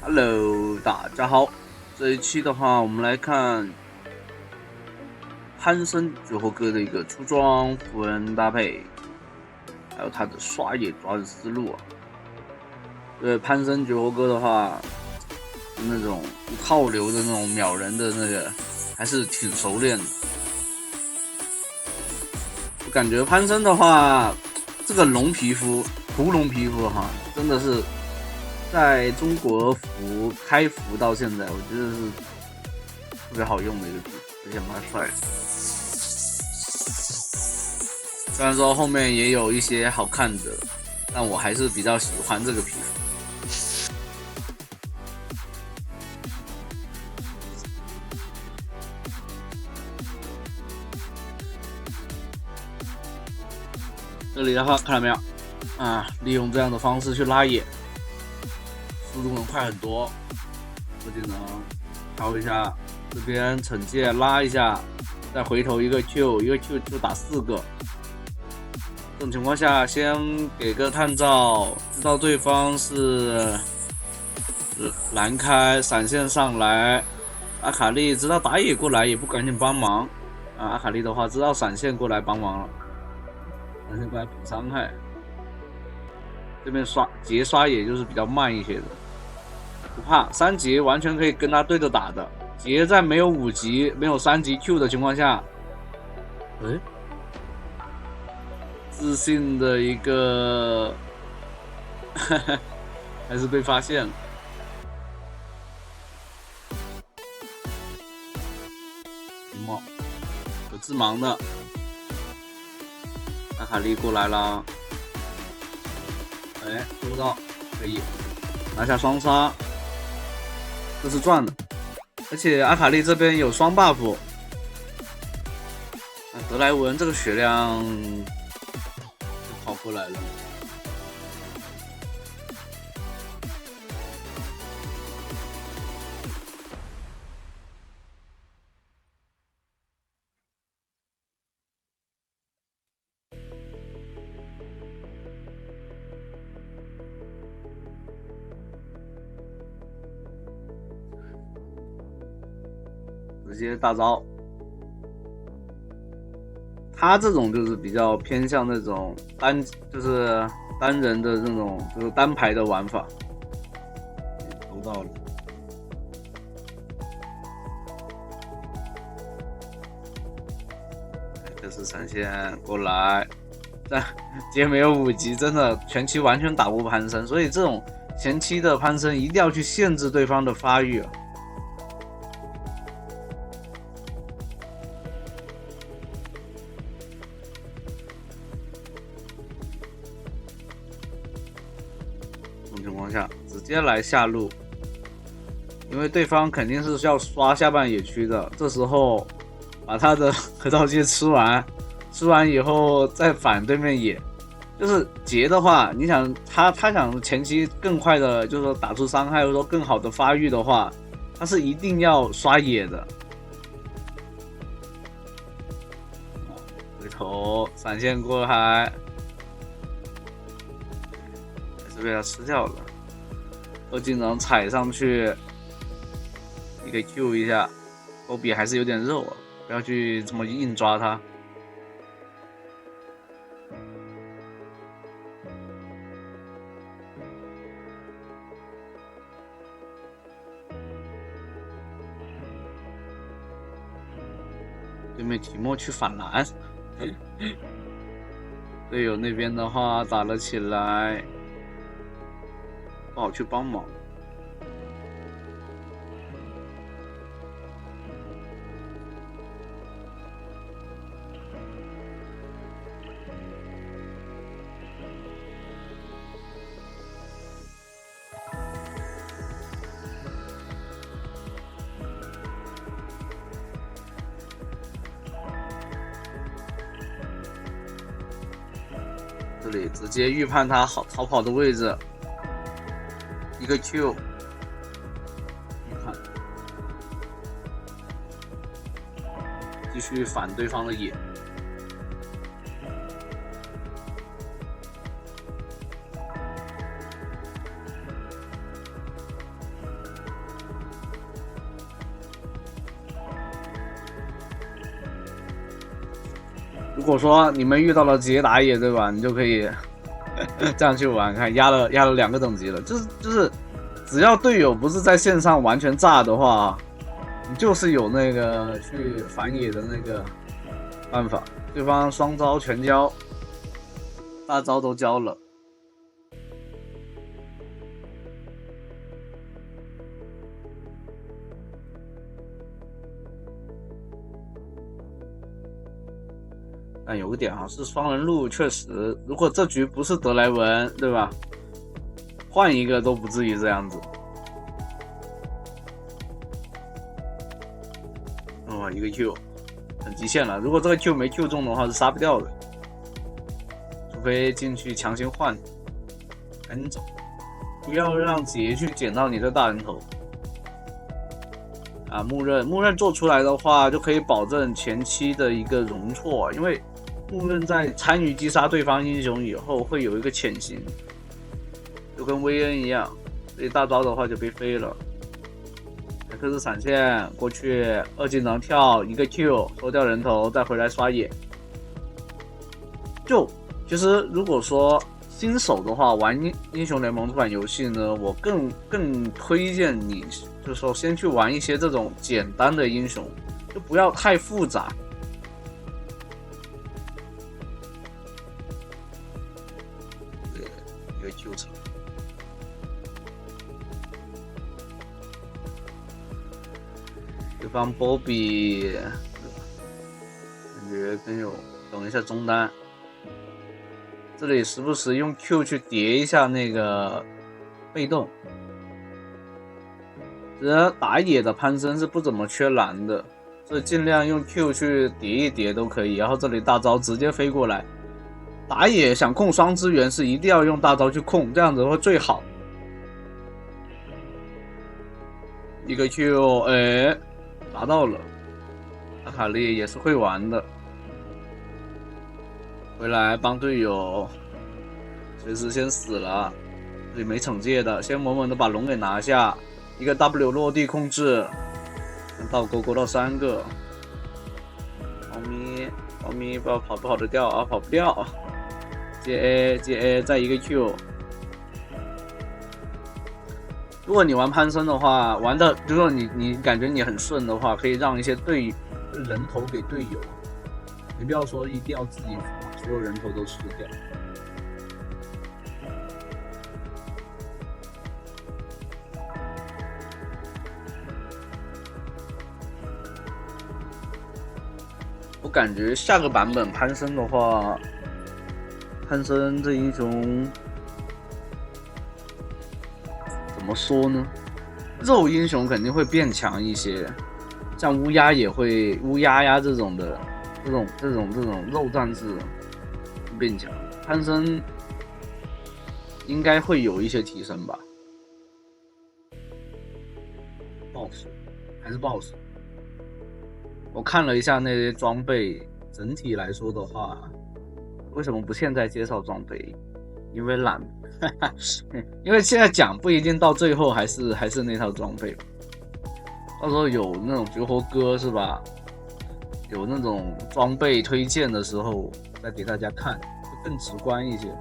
Hello，大家好。这一期的话，我们来看潘森最后哥的一个出装符文搭配，还有他的刷野抓的思路啊。对潘森绝活哥的话，那种一套流的那种秒人的那个，还是挺熟练的。我感觉潘森的话，这个龙皮肤、屠龙皮肤哈，真的是在中国服开服到现在，我觉得是特别好用的一个皮肤，而且蛮帅的。虽然说后面也有一些好看的，但我还是比较喜欢这个皮肤。这里的话，看到没有啊？利用这样的方式去拉野，速度能快很多。不仅能挑一下这边惩戒拉一下，再回头一个 Q， 一个 Q 就打4个。这种情况下，先给个探照，知道对方是蓝开闪现上来。阿卡丽知道打野过来，也不赶紧帮忙啊。阿卡丽的话，知道闪现过来帮忙了，闪现过来补伤害。这边杰刷野就是比较慢一些的，不怕3级完全可以跟他对着打的。杰在没有5级、没有3级 Q 的情况下，自信的一个还是被发现了。有致盲的，阿卡丽过来了，做不到，可以拿下双杀，这是赚的。而且阿卡丽这边有双 buff， 德莱文这个血量就跑过来了。直接大招，他这种就是比较偏向那种就是单人的那种，就是单排的玩法。投到了，这是闪现过来，但杰没有5级，真的前期完全打不潘森，所以这种前期的潘森一定要去限制对方的发育啊。这种情况下直接来下路，因为对方肯定是要刷下半野区的，这时候把他的核桃鸡吃完以后再反对面野。就是杰的话，你想他想前期更快的，就是说打出伤害或者说更好的发育的话，他是一定要刷野的。回头闪现过来，还是被他吃掉了。二技能踩上去，你可以 Q 一下，狗比还是有点肉啊，不要去这么硬抓他。对面提莫去反蓝，队友那边的话打了起来，不好去帮忙。这里直接预判他逃跑的位置，一个 Q， 预判，继续反对方的野。如果说你们遇到了捷打野，对吧？你就可以这样去玩，看压了2个等级了，就是只要队友不是在线上完全炸的话，你就是有那个去反野的那个办法。对方双招全交，大招都交了。但有个点啊，是双人路确实，如果这局不是德莱文，对吧？换一个都不至于这样子。哦，一个 Q 很极限了，如果这个 Q 没 Q 中的话是杀不掉的，除非进去强行换，赶紧走，不要让杰去捡到你的大人头。啊，木刃做出来的话，就可以保证前期的一个容错，因为木刃在参与击杀对方英雄以后，会有一个潜行，就跟薇恩一样，所以大招的话就被飞了。海克斯闪现过去，2技能跳一个 Q， 收掉人头，再回来刷野。就其实如果说新手的话，玩英雄联盟这款游戏呢，我更推荐你，就是说先去玩一些这种简单的英雄，就不要太复杂。一个 Q 场，对方波比感觉更有。等一下中单。这里时不时用 Q 去叠一下那个被动，其实打野的潘森是不怎么缺蓝的，所以尽量用 Q 去叠一叠都可以。然后这里大招直接飞过来，打野想控双资源是一定要用大招去控，这样子会最好。一个 Q， 哎，拿到了。阿卡丽也是会玩的。回来帮队友，随时先死了，这里没惩戒的，先稳稳的把龙给拿下，一个 W 落地控制，倒钩勾到3个，猫咪不知道跑不跑得掉啊，跑不掉，接 A 再一个 Q。如果你玩潘森的话，玩的如果你感觉你很顺的话，可以让一些人头给队友，你不要说一定要自己把所有人头都吃掉。我感觉下个版本潘森的话，潘森这英雄怎么说呢？肉英雄肯定会变强一些，像乌鸦也会，乌鸦呀这种的，这种肉战士变强。潘森应该会有一些提升吧。BOSS 还是 BOSS。我看了一下那些装备，整体来说的话，为什么不现在介绍装备？因为懒，因为现在讲不一定到最后还是那套装备，到时候有那种绝活歌是吧？有那种装备推荐的时候再给大家看，会更直观一些。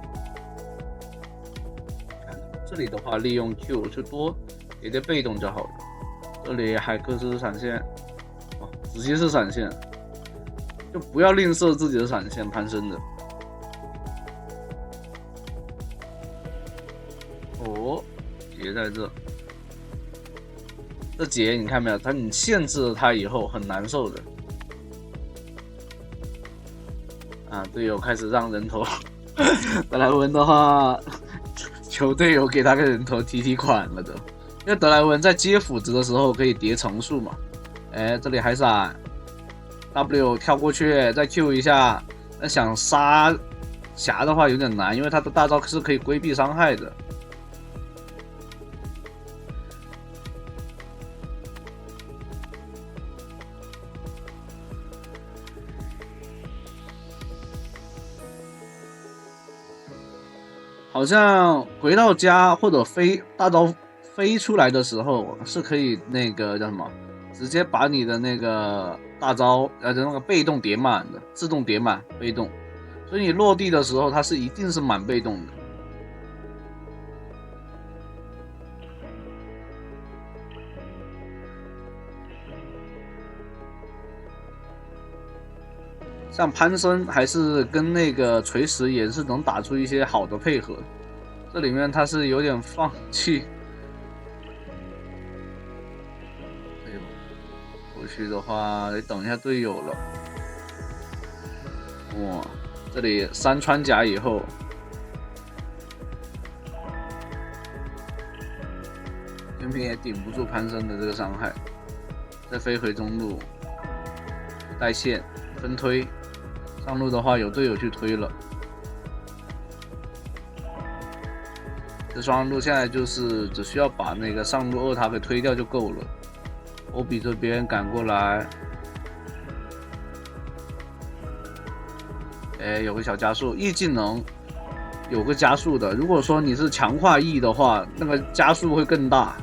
这里的话，利用 Q 就多叠叠被动就好了。这里海克斯闪现。直接是闪现，就不要吝啬自己的闪现攀升的。哦，结在这，这结你看没有？你限制了他以后很难受的。啊，队友开始让人头，德莱文的话，求队友给他个人头提款了的，因为德莱文在接斧子的时候可以叠层数嘛。哎，这里还闪 ，W 跳过去，再 Q 一下。那想杀霞的话有点难，因为他的大招是可以规避伤害的。好像回到家或者大招飞出来的时候，是可以那个叫什么？直接把你的那个大招那个被动叠满的，自动叠满被动，所以你落地的时候它是一定是满被动的。像攀升还是跟那个锤石也是能打出一些好的配合，这里面他是有点放弃。哎呦，过去的话得等一下队友了。哇，这里3穿甲以后，偏偏也顶不住攀升的这个伤害，再飞回中路，带线分推。上路的话有队友去推了，这双路现在就是只需要把那个上路2塔给推掉就够了。欧比这边赶过来，哎，有个小加速，E技能有个加速的。如果说你是强化 E 的话，那个加速会更大，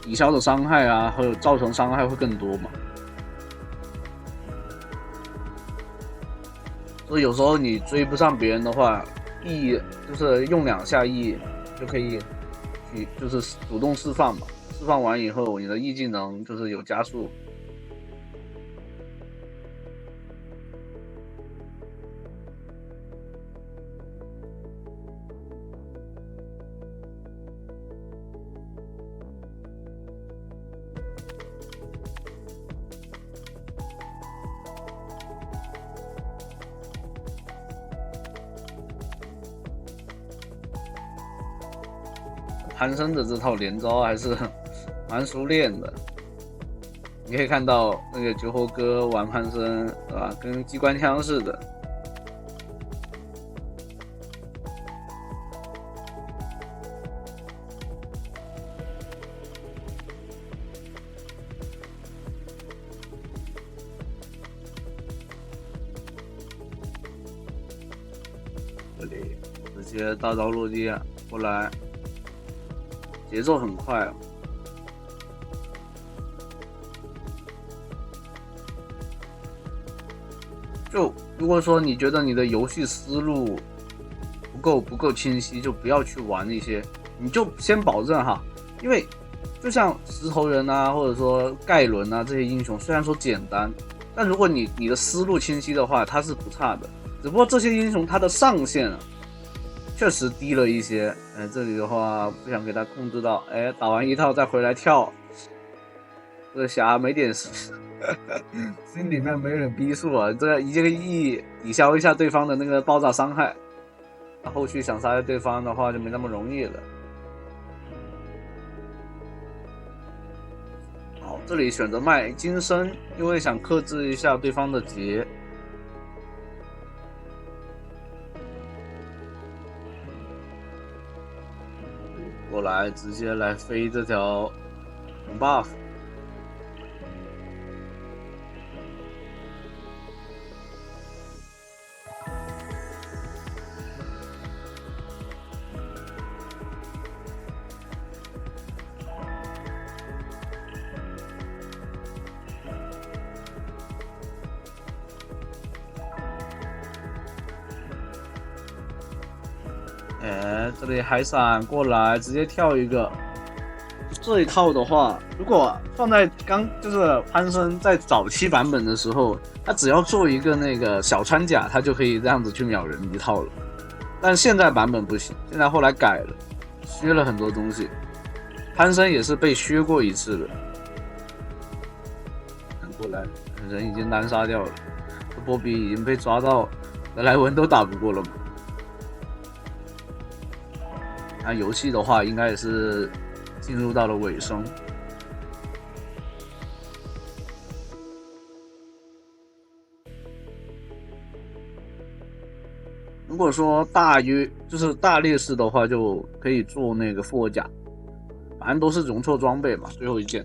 抵消的伤害啊，还有造成伤害会更多嘛。所以有时候你追不上别人的话，E 就是用2下 E 就可以去就是主动释放嘛，释放完以后你的 E 技能就是有加速。攀升的这套连招还是蛮熟练的，你可以看到那个酒后哥玩攀升，对吧？跟机关枪似的。这里直接大招落地过来。节奏很快啊！就如果说你觉得你的游戏思路不够清晰，就不要去玩一些，你就先保证哈，因为就像石头人啊，或者说盖伦啊这些英雄，虽然说简单，但如果你的思路清晰的话，它是不差的。只不过这些英雄它的上限啊，确实低了一些。这里的话不想给他控制到，打完1套再回来跳，这个侠没点心里面没点逼数啊，这个一个 E 抵消一下对方的那个爆炸伤害，那后续想杀对方的话就没那么容易了。好，这里选择卖金身，因为想克制一下对方的劫。过来直接来飞这条红 buff。这里海闪过来，直接跳一个。这一套的话，如果放在就是攀升在早期版本的时候，他只要做一个那个小穿甲，他就可以这样子去秒人一套了。但现在版本不行，现在后来改了，削了很多东西。攀升也是被削过一次的。过来，人已经单杀掉了，这波比已经被抓到，德莱文都打不过了嘛。那游戏的话，应该也是进入到了尾声。如果说就是大劣势的话，就可以做那个复活甲，反正都是容错装备嘛，最后一件。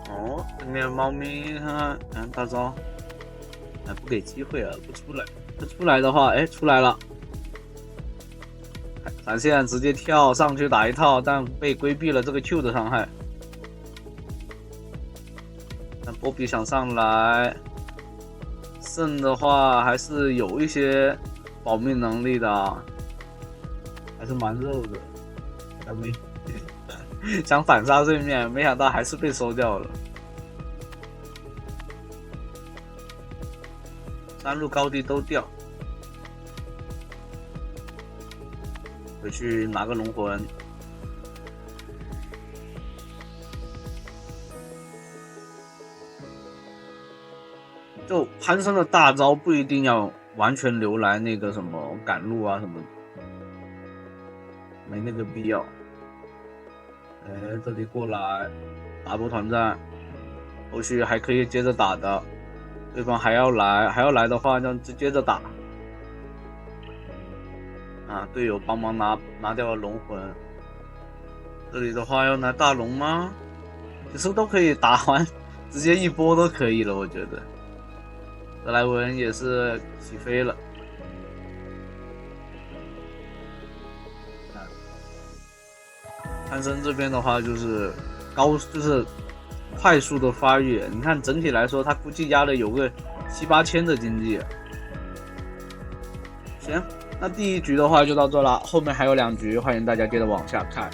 哦，对面猫咪看大招，哎，不给机会啊，不出来，不出来的话，哎，出来了，闪现直接跳上去打一套，但被规避了这个 Q 的伤害。但波比想上来，胜的话还是有一些保命能力的，还是蛮肉的。想反杀对面，没想到还是被收掉了。三路高地都掉，回去拿个龙魂。就潘森的大招不一定要完全留来那个什么赶路啊什么的，没那个必要。哎，这里过来打波团战，后续还可以接着打的，对方还要来的话就接着打。啊，队友帮忙拿掉了龙魂。这里的话要拿大龙吗？其实都可以打完，直接一波都可以了，我觉得。德莱文也是起飞了。潘森这边的话就是就是快速的发育，你看整体来说他估计压了有个7、8千的经济。行，那第一局的话就到这了，后面还有2局，欢迎大家接着往下看。